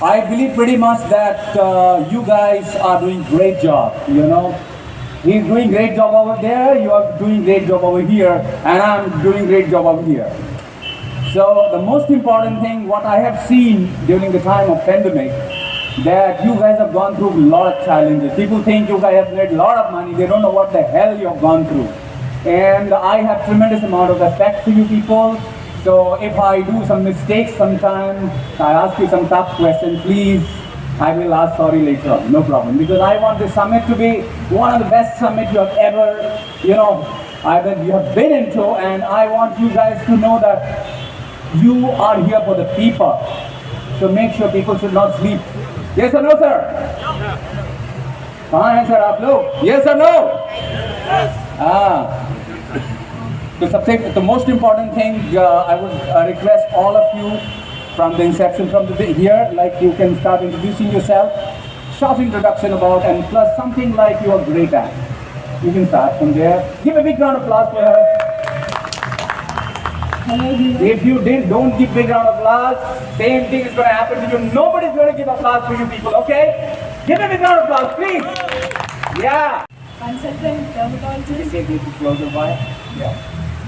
I believe pretty much that you guys are doing great job. He's doing great job over there. You are doing great job over here, and I'm doing great job over here. So the most important thing, what I have seen during the time of pandemic, that you guys have gone through a lot of challenges. People think you guys have made a lot of money. They don't know what the hell you have gone through. And I have tremendous amount of respect for you people. So if I do some mistakes sometime, I ask you some tough questions, please, I will ask sorry later on, no problem. Because I want this summit to be one of the best summits you have ever, you have been into, and I want you guys to know that you are here for the people. So make sure people should not sleep. Yes or no, sir? हाँ है sir आप लोग? Yes or no? Yes. The most important thing, I would request all of you from the inception, from here, like you can start introducing yourself, short introduction about, and plus something like you are great at. You can start from there. Give a big round of applause for her. If you don't give big round of applause, same thing is going to happen to you. Nobody's going to give applause for you people, okay? Give a big round of applause, please. Yeah. Consultant dermatologist. Take it closer by. Yeah.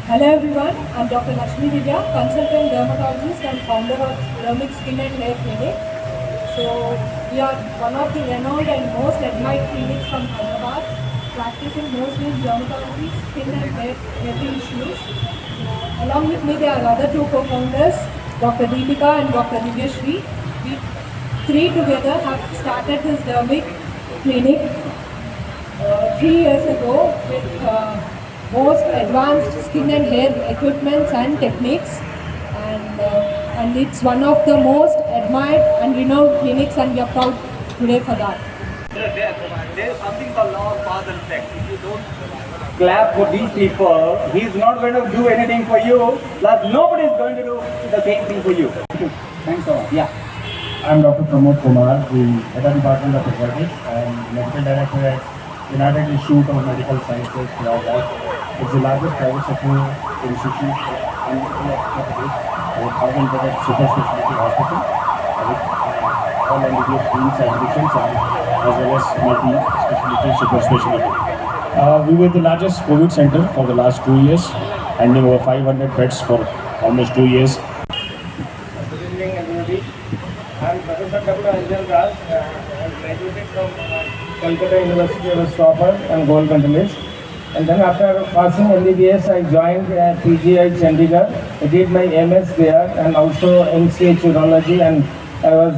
Hello everyone, I'm Dr. Lakshmi Vidya, consultant dermatologist and founder of Dermic Skin and Hair Clinic. So we are one of the renowned and most admired clinics from Hyderabad, practicing mostly dermatology, skin and hair issues. Along with me there are other two co-founders, Dr. Deepika and Dr. Divyashri. We three together have started this Dermic clinic 3 years ago with most advanced skin and hair equipments and techniques, and it's one of the most admired and renowned clinics, and we are proud today for that. There is something called law of cause and effect. If you don't clap for these people, he's not going to do anything for you, plus nobody is going to do the same thing for you. Thanks so much. Yeah. I'm Dr. Pramod Kumar, the Head of Department of Aesthetics and Medical Director at United Institute of Medical Sciences, Lakh. It's the largest private sector institution in India, with 1,000-bedded super specialty hospital, with all MBBS teams and divisions, as well as multi-specialty, super specialty. We were the largest COVID center for the last 2 years, handling over 500 beds for almost 2 years. Good evening, everybody. I'm Professor Dr. Anjan Raj. I graduated from Calcutta University. I was topper and gold medalist. And then after passing MBBS, I joined PGI Chandigarh. I did my MS there and also NCH Urology. And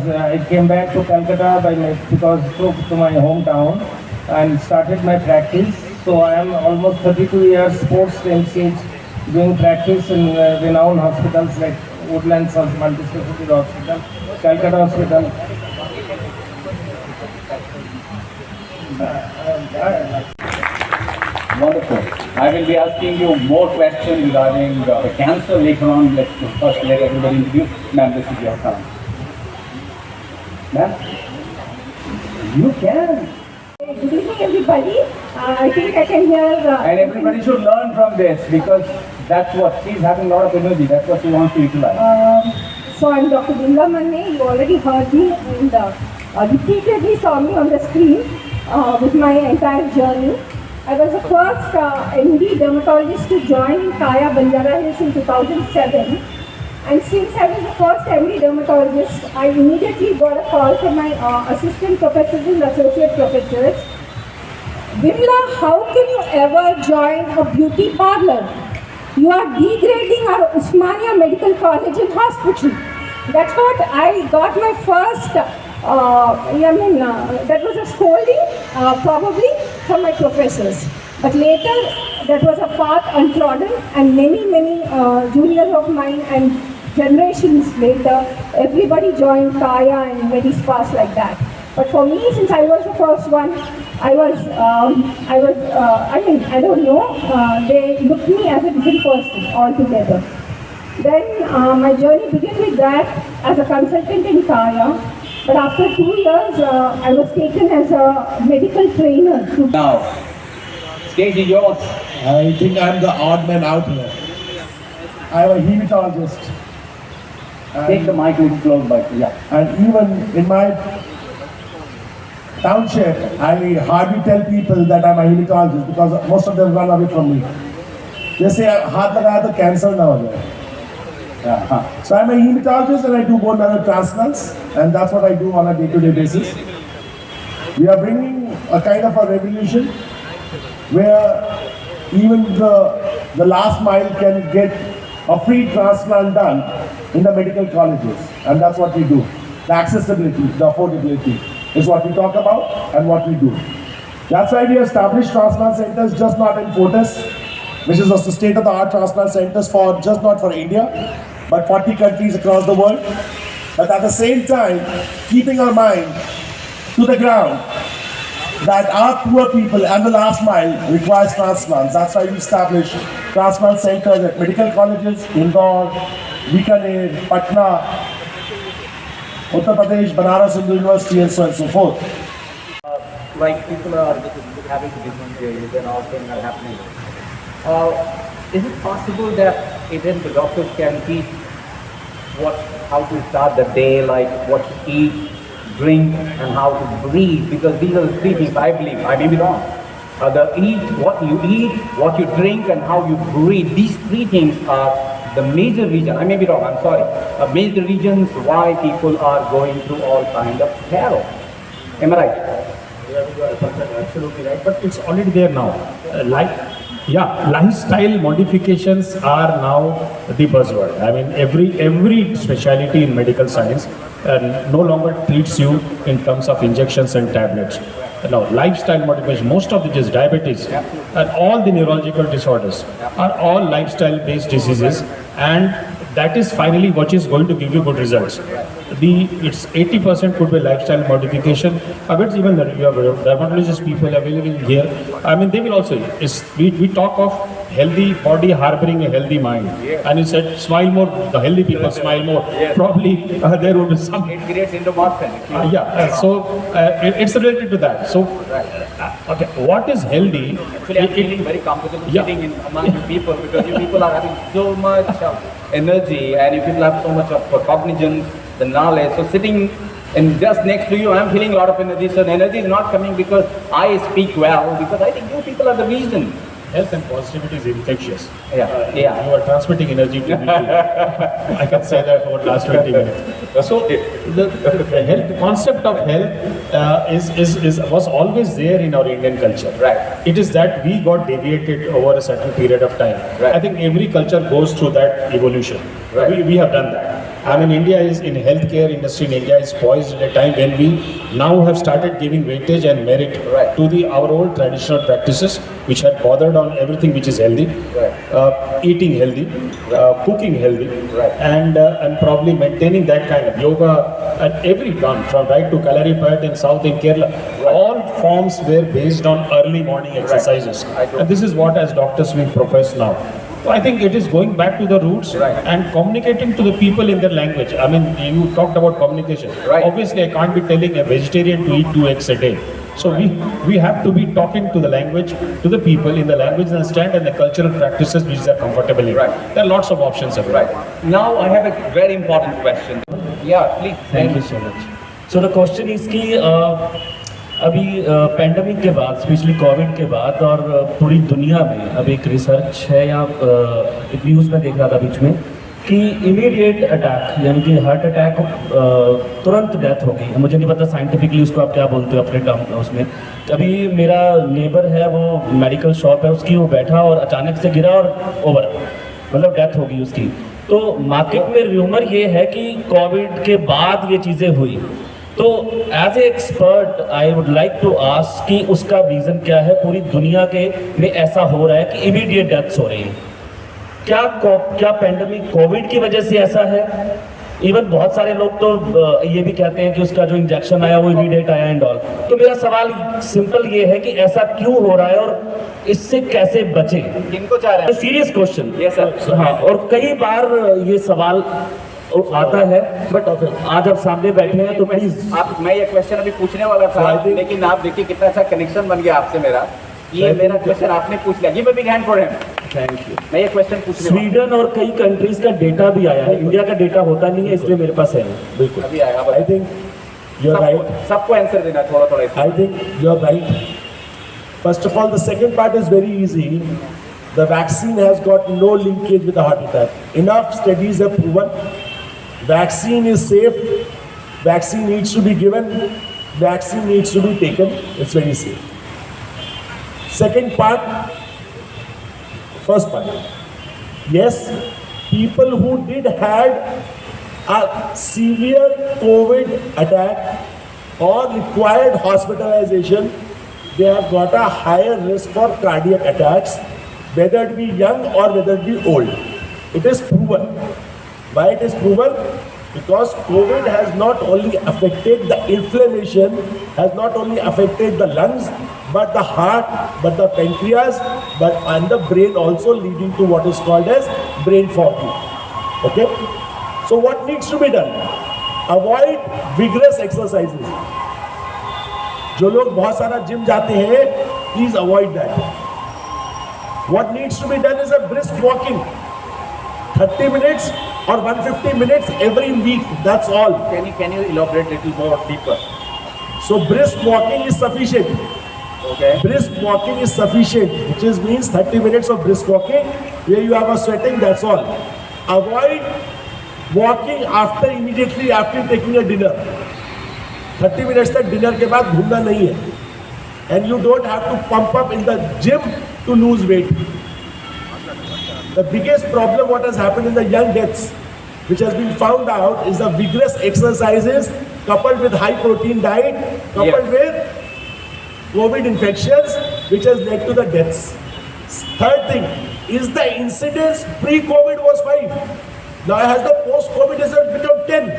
I came back to Calcutta to my hometown and started my practice. So I am almost 32 years post NCH doing practice in renowned hospitals like Woodlands Multi-Specialty Hospital, Calcutta Hospital. Wonderful. I will be asking you more questions regarding the cancer later on. Let's first let everybody introduce. Ma'am, this is your turn. Ma'am, you can. Good evening, everybody. I think I can hear. And everybody should learn from this because that's what she's having a lot of energy. That's what she wants to utilize. So I'm Dr. Binda Manne. You already heard me and repeatedly saw me on the screen with my entire journey. I was the first MD dermatologist to join Kaya Banjara Hills in 2007. And since I was the first MD dermatologist, I immediately got a call from my assistant professors and associate professors. Bimla, how can you ever join a beauty parlor? You are degrading our Usmania Medical College and Hospital. That's what I got my first, that was a scolding probably from my professors. But later, that was a path untrodden, and many juniors of mine and generations later, everybody joined Kaya and very sparse like that. But for me, since I was the first one, I don't know, they looked me as a different person altogether. Then my journey began with that as a consultant in Kaya. But after 2 years, I was taken as a medical trainer. Now, stage is yours. I think I'm the odd man out here. I'm a hematologist. Take the mic a little close by. Yeah. And even in my township, I hardly tell people that I'm a hematologist because most of them run away from me. They say, "Haath lagaya to cancer na ho jaye." Yeah. So I'm a hematologist and I do bone marrow transplants, and that's what I do on a day-to-day basis. We are bringing a kind of a revolution where even the last mile can get a free transplant done in the medical colleges, and that's what we do. The accessibility, the affordability is what we talk about and what we do. That's why we established transplant centers just not in Fortis, which is a state-of-the-art transplant centers for just not for India, but 40 countries across the world. But at the same time, keeping our mind to the ground that our poor people and the last mile requires transplants. That's why we established transplant centers at medical colleges, Indore, Bikaner, Patna, Uttar Pradesh, Banaras Hindu University, and so on and so forth. Like people are having different days and all things are happening. Is it possible that even the doctors can teach how to start the day, like what to eat, drink, and how to breathe? Because these are the three things I believe. I may be wrong. What you eat, what you drink, and how you breathe. These three things are the major reason. I may be wrong. I'm sorry. Major reasons why people are going through all kind of peril. Am I right? You are absolutely right, but it's already there now. Lifestyle modifications are now the buzzword. I mean, every specialty in medical science no longer treats you in terms of injections and tablets. Now, lifestyle modification, most of it is diabetes, and all the neurological disorders are all lifestyle-based diseases, and that is finally what is going to give you good results. It's 80% could be lifestyle modification. But even you have dermatologist people available here. I mean, they will also. We talk of healthy body harboring a healthy mind, and you said smile more. The healthy people smile more. Probably there would be some. It creates endorphin. It's related to that. So, okay, what is healthy? Actually, I'm feeling very comfortable sitting among you people because you people are having so much energy and you people have so much of cognizance, the knowledge. So sitting and just next to you, I'm feeling a lot of energy. So the energy is not coming because I speak well, because I think you people are the reason. Health and positivity is infectious. You are transmitting energy to me. I can say that for the last 20 minutes. So the concept of health was always there in our Indian culture. Right. It is that we got deviated over a certain period of time. Right. I think every culture goes through that evolution. Right. We have done that. I mean, India is in healthcare industry in India is poised at a time when we now have started giving weightage and merit to our old traditional practices, which had bothered on everything which is healthy, eating healthy, cooking healthy, and probably maintaining that kind of yoga and every done from right to Kalaripayat in South in Kerala. All forms were based on early morning exercises, and this is what as doctors we profess now. So I think it is going back to the roots and communicating to the people in their language. I mean, you talked about communication. Obviously, I can't be telling a vegetarian to eat 2 eggs a day. So we have to be talking to the language, to the people in the language they understand and the cultural practices which they are comfortable in. There are lots of options available. Now I have a very important question. Yeah, please. Thank you so much. So the question is कि अभी pandemic के बाद, specially Covid के बाद और पूरी दुनिया में अब एक रिसर्च है या एक न्यूज़ में देख रहा था बीच में कि इमीडिएट अटैक यानी कि हार्ट अटैक तुरंत डेथ हो गई. मुझे नहीं पता साइंटिफिकली उसको आप क्या बोलते हो अपने टर्म उसमें. अभी मेरा नेबर है, वो मेडिकल शॉप है उसकी, वो बैठा और अचानक से गिरा और ओवर, मतलब डेथ हो गई उसकी. तो मार्केट में र्यूमर ये है कि कोविड के बाद ये चीज़ें हुई. तो as a expert I would like to ask कि उसका रीज़न क्या है, पूरी दुनिया के में ऐसा हो रहा है कि इमीडिएट डेथ्स हो रही हैं. क्या पेंडेमिक कोविड की वजह से ऐसा है? इवन बहुत सारे लोग तो ये भी कहते हैं कि उसका जो इंजेक्शन आया वो इमीडिएट आया एंड ऑल. तो मेरा सवाल सिंपल ये है कि ऐसा क्यों हो रहा है और इससे कैसे बचे? किनको चाह रहे हैं? Serious question. Yes sir. हाँ, और कई बार ये सवाल आता है, बट आज आप सामने बैठे हैं तो प्लीज मैं ये क्वेश्चन अभी पूछने वाला था, लेकिन आप देखिए कितना अच्छा कनेक्शन बन गया आपसे मेरा. ये मेरा क्वेश्चन आपने पूछ लिया. Give a big hand for him. Thank you. मैं ये क्वेश्चन पूछने स्वीडन और कई कंट्रीज का डेटा भी आया है, इंडिया का डेटा होता नहीं है, इसलिए मेरे पास है। बिल्कुल अभी आएगा। I think you're right. सबको आंसर देना थोड़ा थोड़ा। I think you're right. First of all, the second part is very easy. The vaccine has got no linkage with the heart attack. Enough studies have proven vaccine is safe. Vaccine needs to be given. Vaccine needs to be taken. It's very safe. Second part, first part. Yes, people who did had a severe COVID attack or required hospitalization, they have got a higher risk for cardiac attacks, whether it be young or whether it be old. It is proven. Why it is proven? Because COVID has not only affected the inflammation, has not only affected the lungs, but the heart, but the pancreas, and the brain also, leading to what is called as brain fog. Okay? So what needs to be done? Avoid vigorous exercises. जो लोग बहुत सारा gym जाते हैं, please avoid that. What needs to be done is a brisk walking, 30 minutes or 150 minutes every week. That's all. Can you elaborate a little more deeper? So brisk walking is sufficient. Okay. Brisk walking is sufficient, which means 30 minutes of brisk walking where you have a sweating. That's all. Avoid walking immediately after taking a dinner. 30 minutes तक dinner के बाद घूमना नहीं है. And you don't have to pump up in the gym to lose weight. The biggest problem what has happened in the young deaths, which has been found out, is the vigorous exercises coupled with high protein diet, coupled with COVID infections, which has led to the deaths. Third thing is the incidence pre-COVID was 5. Now has the post-COVID result become 10?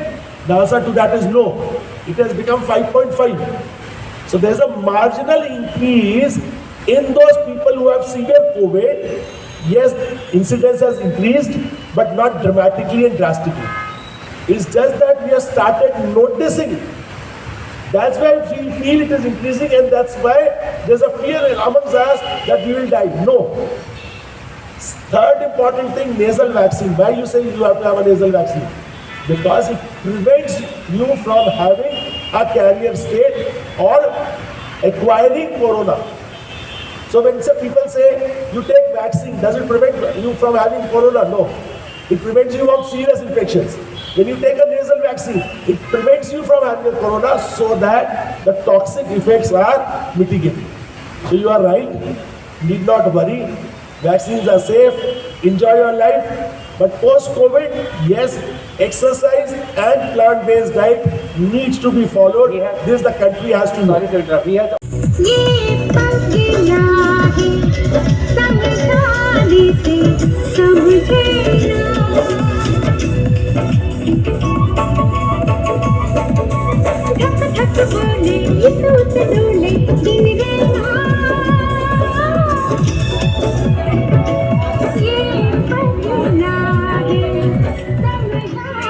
The answer to that is no. It has become 5.5. So there's a marginal increase in those people who have severe COVID. Yes, incidence has increased, but not dramatically and drastically. It's just that we have started noticing. That's why we feel it is increasing, and that's why there's a fear amongst us that we will die. No. Third important thing, nasal vaccine. Why you say you have to have a nasal vaccine? Because it prevents you from having a carrier state or acquiring corona. So when some people say you take vaccine, does it prevent you from having corona? No. It prevents you from serious infections. When you take a nasal vaccine, it prevents you from having a corona so that the toxic effects are mitigated. So you are right. Need not worry. Vaccines are safe. Enjoy your life. But post-COVID, yes, exercise and plant-based diet needs to be followed. This the country has to know. Sorry to interrupt. We have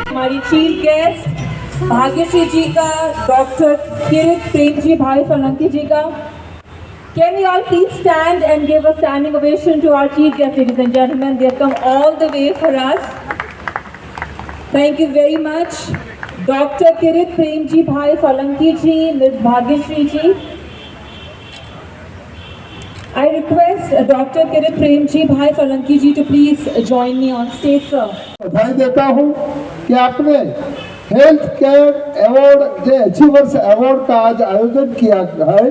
हमारी chief guest Bhagyashree जी का, doctor किरित Prem ji भाई सोलंकी जी का. Can we all please stand and give a standing ovation to our chief guests, ladies and gentlemen? They have come all the way for us. Thank you very much, Dr. Kirit Prem ji Bhai Solanki ji, Ms. Bhagyashri ji. I request Dr. Kirit Prem ji Bhai Solanki ji to please join me on stage, sir. बधाई देता हूँ कि आपने health care award जो achievers award का आज आयोजन किया है,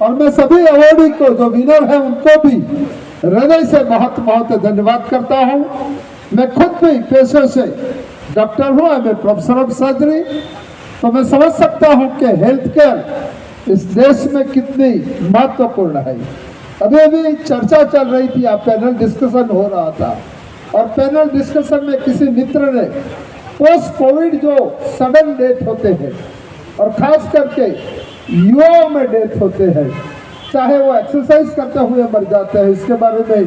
और मैं सभी अवार्डी को जो विनर हैं उनको भी हृदय से बहुत बहुत धन्यवाद करता हूँ. मैं खुद भी पेशे से डॉक्टर हूँ, मैं प्रोफेसर ऑफ सर्जरी, तो मैं समझ सकता हूँ कि हेल्थ केयर इस देश में कितनी महत्वपूर्ण है. अभी अभी चर्चा चल रही थी, पैनल डिस्कशन हो रहा था, और पैनल डिस्कशन में किसी मित्र ने पोस्ट कोविड जो सडन डेथ होते हैं और खास करके युवाओं में डेथ होते हैं, चाहे वो एक्सरसाइज करते हुए मर जाते हैं, इसके बारे में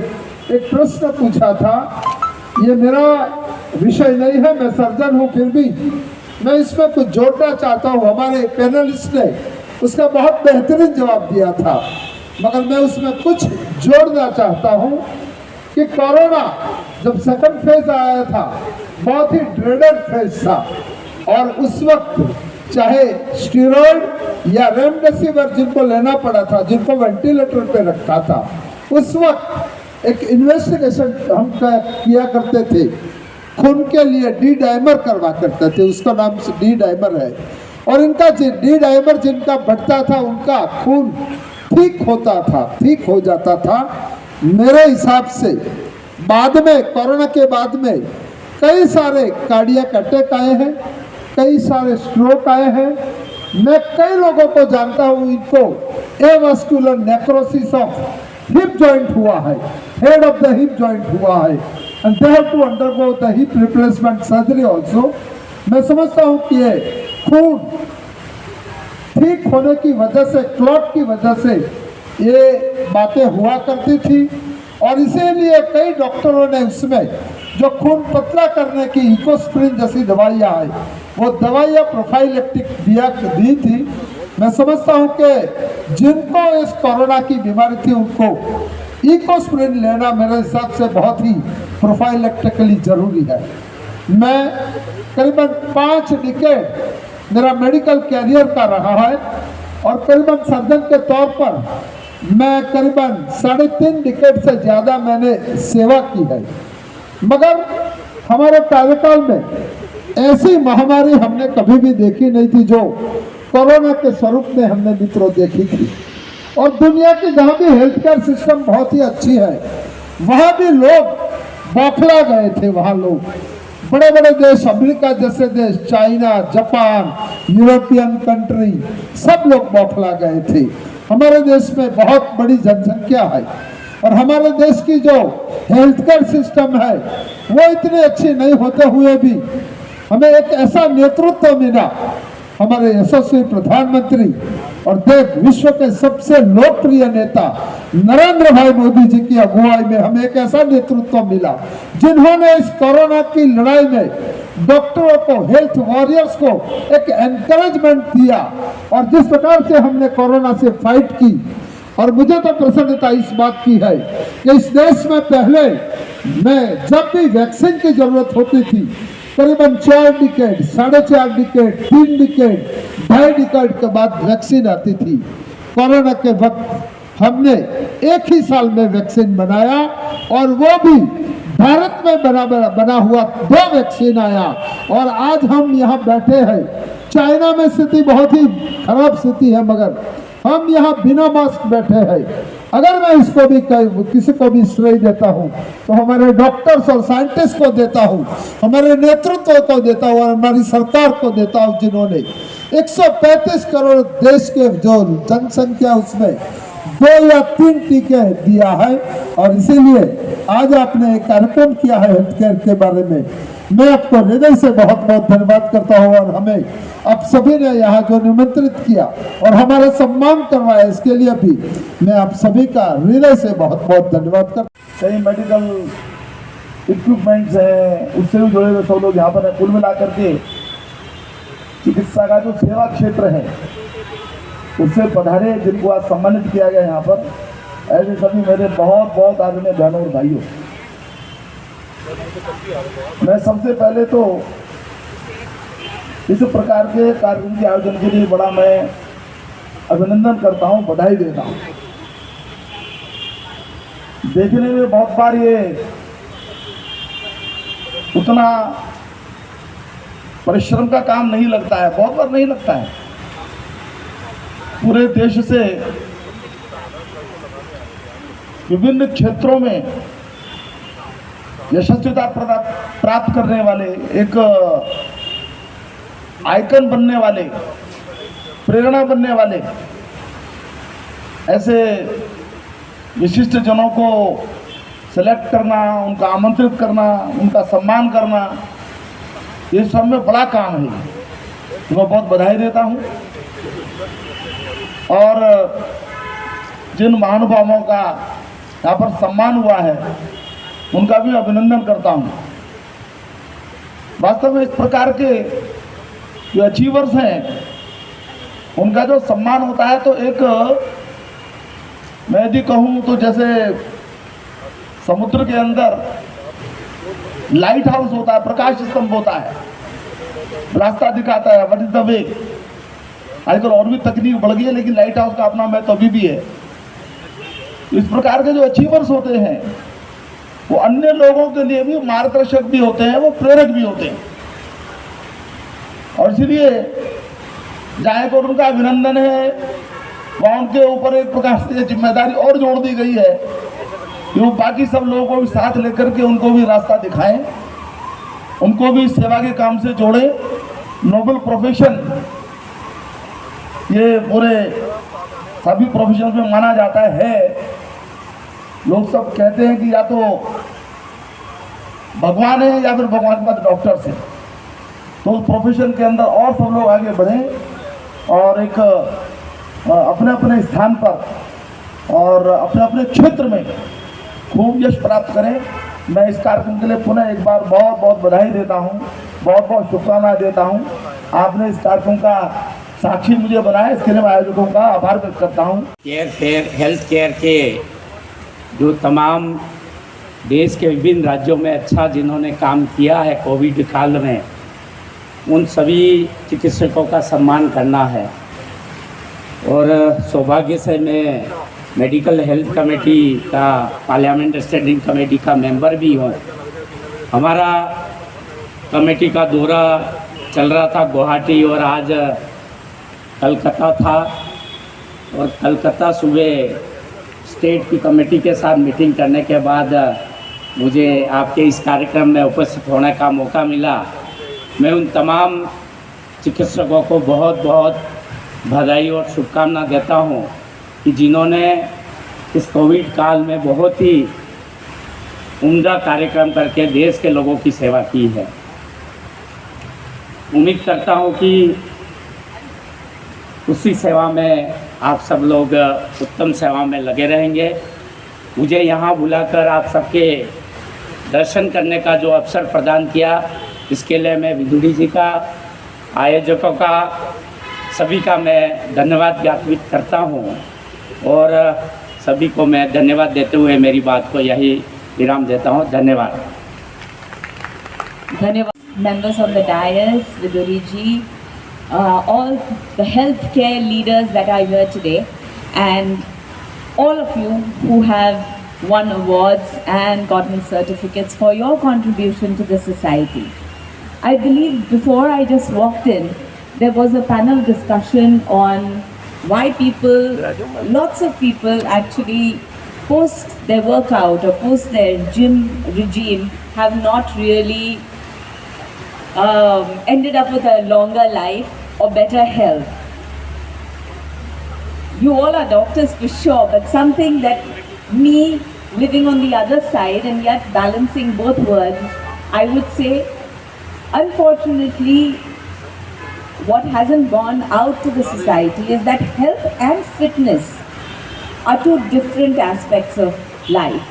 एक प्रश्न पूछा था. ये मेरा विषय नहीं है, मैं सर्जन हूँ, फिर भी मैं इसमें कुछ जोड़ना चाहता हूँ. हमारे पैनलिस्ट ने उसका बहुत बेहतरीन जवाब दिया था, मगर मैं उसमें कुछ जोड़ना चाहता हूँ कि कोरोना जब सेकंड फेज आया था बहुत ही ड्रेडेड फेज था, और उस वक्त चाहे स्टीरॉयड या रेमडेसिविर जिनको लेना पड़ा था, जिनको वेंटिलेटर पे रखा था, उस वक्त एक इन्वेस्टिगेशन हम किया करते थे, खून के लिए डी डाइमर करवा करते थे, उसका नाम डी डाइमर है, और इनका डी डाइमर जिनका बढ़ता था उनका खून ठीक होता था, ठीक हो जाता था। मेरे हिसाब से बाद में, कोरोना के बाद में कई सारे कार्डियक अटैक आए हैं, कई सारे स्ट्रोक आए हैं। मैं कई लोगों को जानता हूँ, इनको avascular necrosis of hip joint हुआ है, head of the hip joint हुआ है, and they have to undergo the hip replacement surgery also. मैं समझता हूँ कि ये खून ठीक होने की वजह से, क्लॉट की वजह से ये बातें हुआ करती थी, और इसीलिए कई डॉक्टरों ने उसमें जो खून पतला करने की इकोस्प्रिन जैसी दवाइयाँ आई, वो दवाइयाँ प्रोफाइलेक्टिक दी थी। मैं समझता हूँ कि जिनको इस कोरोना की बीमारी थी उनको इकोस्प्रिन लेना मेरे हिसाब से बहुत ही प्रोफाइलेक्टिकली जरूरी है। मैं करीबन 5 डिकेड मेरा मेडिकल कैरियर का रहा है, और करीबन सर्जन के तौर पर मैं करीबन 3.5 डिकेड से ज़्यादा मैंने सेवा की है, मगर हमारे कार्यकाल में ऐसी महामारी हमने कभी भी देखी नहीं थी जो कोरोना के स्वरूप में हमने मित्रों देखी थी। और दुनिया की जहाँ भी हेल्थ केयर सिस्टम बहुत ही अच्छी है, वहाँ भी लोग बौखला गए थे। वहाँ लोग बड़े बड़े देश, अमेरिका जैसे देश, चाइना, जापान, यूरोपियन कंट्री, सब लोग बौखला गए थे। हमारे देश में बहुत बड़ी जनसंख्या है, और हमारे देश की जो हेल्थ केयर सिस्टम है वो इतनी अच्छी नहीं होते हुए भी हमें एक ऐसा नेतृत्व मिला, हमारे यशस्वी प्रधानमंत्री और देश विश्व के सबसे लोकप्रिय नेता नरेंद्र भाई मोदी जी की अगुवाई में हमें एक ऐसा नेतृत्व मिला, जिन्होंने इस कोरोना की लड़ाई में डॉक्टरों को, हेल्थ वॉरियर्स को एक एनकरेजमेंट दिया, और जिस प्रकार से हमने कोरोना से फाइट की। और मुझे तो प्रसन्नता इस बात की है कि इस देश में पहले मैं जब भी वैक्सीन की जरूरत होती थी, करीबन 4 डिकेड, 4.5 डिकेड, 3 डिकेड, 2.5 डिकेड के बाद वैक्सीन आती थी। कोरोना के वक्त हमने एक ही साल में वैक्सीन बनाया, और वो भी भारत में बना हुआ 2 वैक्सीन आया, और आज हम यहाँ बैठे हैं। चाइना में स्थिति बहुत ही खराब स्थिति है, मगर हम यहाँ बिना मास्क बैठे हैं। अगर मैं इसको भी किसी को भी श्रेय देता हूँ तो हमारे डॉक्टर्स और साइंटिस्ट को देता हूँ, हमारे नेतृत्व को देता हूँ, और हमारी सरकार को देता हूँ, जिन्होंने 135 करोड़ देश के जो जनसंख्या उसमें 2 या 3 टीके दिया है। और इसीलिए आज आपने एक कार्यक्रम किया है हेल्थ केयर के बारे में, मैं आपको हृदय से बहुत बहुत धन्यवाद करता हूँ। और हमें आप सभी ने यहाँ जो निमंत्रित किया और हमारा सम्मान करवाया, इसके लिए भी मैं आप सभी का हृदय से बहुत बहुत धन्यवाद करता हूँ। कई मेडिकल इक्विपमेंट्स हैं, उससे भी जुड़े हुए सब लोग यहाँ पर हैं। कुल मिला करके चिकित्सा का जो सेवा क्षेत्र है उससे पधारे, जिनको आज सम्मानित किया गया यहाँ पर, ऐसे सभी मेरे बहुत बहुत आदरणीय बहनों और भाइयों, मैं सबसे पहले तो इस प्रकार के कार्यक्रम के आयोजन के लिए बड़ा मैं अभिनंदन करता हूँ, बधाई देता हूँ। देखने में बहुत बार ये उतना परिश्रम का काम नहीं लगता है, बहुत बार नहीं लगता है। पूरे देश से विभिन्न क्षेत्रों में यशस्विता प्राप्त करने वाले, एक आइकन बनने वाले, प्रेरणा बनने वाले ऐसे विशिष्ट जनों को सेलेक्ट करना, उनका आमंत्रित करना, उनका सम्मान करना, ये सब में बड़ा काम है। तो मैं बहुत बधाई देता हूँ, और जिन महानुभावों का यहाँ पर सम्मान हुआ है उनका भी अभिनंदन करता हूँ। वास्तव में इस प्रकार के जो अचीवर्स हैं उनका जो सम्मान होता है, तो एक मैं यदि कहूँ तो जैसे समुद्र के अंदर लाइट हाउस होता है, प्रकाश स्तंभ होता है, रास्ता दिखाता है, व्हाट इज द वे। आजकल और भी तकनीक बढ़ गई है, लेकिन लाइट हाउस का अपना महत्व अभी भी है। इस प्रकार के जो अचीवर्स होते हैं वो अन्य लोगों के लिए भी मार्गदर्शक भी होते हैं, वो प्रेरक भी होते हैं। और इसलिए जहाँ को उनका अभिनंदन है, वहाँ उनके ऊपर एक प्रकार से जिम्मेदारी और जोड़ दी गई है कि वो बाकी सब लोगों को भी साथ लेकर के उनको भी रास्ता दिखाएं, उनको भी सेवा के काम से जोड़ें। नोबल प्रोफेशन ये पूरे सभी प्रोफेशन में माना जाता है। लोग सब कहते हैं कि या तो भगवान है या फिर भगवान के बाद डॉक्टर्स है। तो उस प्रोफेशन के अंदर और सब लोग आगे बढ़ें और एक अपने अपने स्थान पर और अपने अपने क्षेत्र में खूब यश प्राप्त करें। मैं इस कार्यक्रम के लिए पुनः एक बार बहुत बहुत बधाई देता हूँ, बहुत बहुत शुभकामनाएं देता हूँ। आपने इस कार्यक्रम का साक्षी मुझे बनाया, इसके लिए मैं आयोजकों का आभार व्यक्त करता हूँ। हेल्थ केयर के जो तमाम देश के विभिन्न राज्यों में अच्छा जिन्होंने काम किया है कोविड काल में, उन सभी चिकित्सकों का सम्मान करना है। और सौभाग्य से मैं मेडिकल हेल्थ कमेटी का पार्लियामेंट स्टैंडिंग कमेटी का मेंबर भी हूँ। हमारा कमेटी का दौरा चल रहा था गुवाहाटी और आज कलकत्ता था, और कलकत्ता सुबह स्टेट की कमेटी के साथ मीटिंग करने के बाद मुझे आपके इस कार्यक्रम में उपस्थित होने का मौका मिला। मैं उन तमाम चिकित्सकों को बहुत बहुत बधाई और शुभकामना देता हूँ कि जिन्होंने इस कोविड काल में बहुत ही उम्दा कार्यक्रम करके देश के लोगों की सेवा की है। उम्मीद करता हूँ कि उसी सेवा में आप सब लोग उत्तम सेवा में लगे रहेंगे। मुझे यहाँ बुलाकर आप सबके दर्शन करने का जो अवसर प्रदान किया, इसके लिए मैं विदुरी जी का, आयोजकों का, सभी का मैं धन्यवाद ज्ञापित करता हूँ और सभी को मैं धन्यवाद देते हुए मेरी बात को यही विराम देता हूँ। धन्यवाद। धन्यवाद। Members of the dais, Viduri ji, all the healthcare leaders that are here today, and all of you who have won awards and gotten certificates for your contribution to the society. I believe before I just walked in, there was a panel discussion on why people, lots of people actually post their workout or post their gym regime have not really ended up with a longer life or better health. You all are doctors for sure, but something that me living on the other side and yet balancing both worlds, I would say, unfortunately, what hasn't gone out to the society is that health and fitness are two different aspects of life.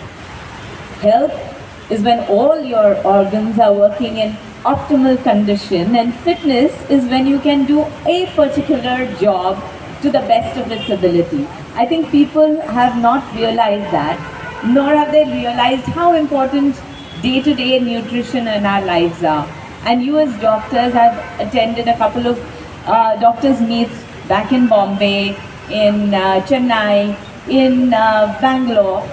Health is when all your organs are working in optimal condition, and fitness is when you can do a particular job to the best of its ability. I think people have not realized that, nor have they realized how important day-to-day nutrition in our lives are. And you as doctors have attended a couple of doctors' meets back in Bombay, in Chennai, in Bangalore,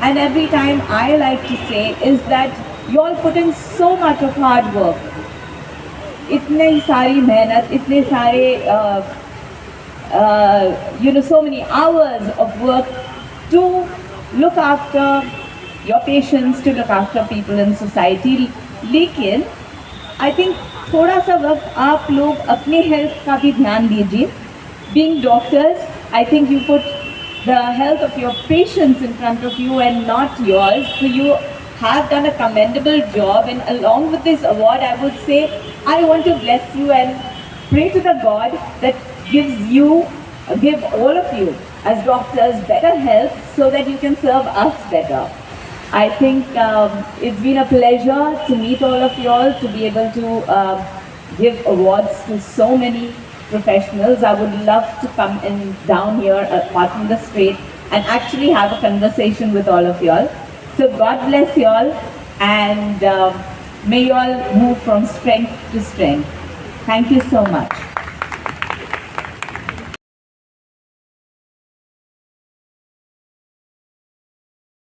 and every time I like to say is that you all put in so much of hard work. Itne sari mehnat, itne sare, so many hours of work to look after your patients, to look after people in society. Lekin, I think थोड़ा सा वक्त आप लोग अपने health का भी ध्यान दीजिए. Being doctors, I think you put the health of your patients in front of you and not yours. So you have done a commendable job, and along with this award, I would say, I want to bless you and pray to the God that give all of you as doctors better health so that you can serve us better. I think it's been a pleasure to meet all of you all, to be able to give awards to so many professionals. I would love to come in down here apart from the street and actually have a conversation with all of you all. So God bless you all, and may you all move from strength to strength. Thank you so much.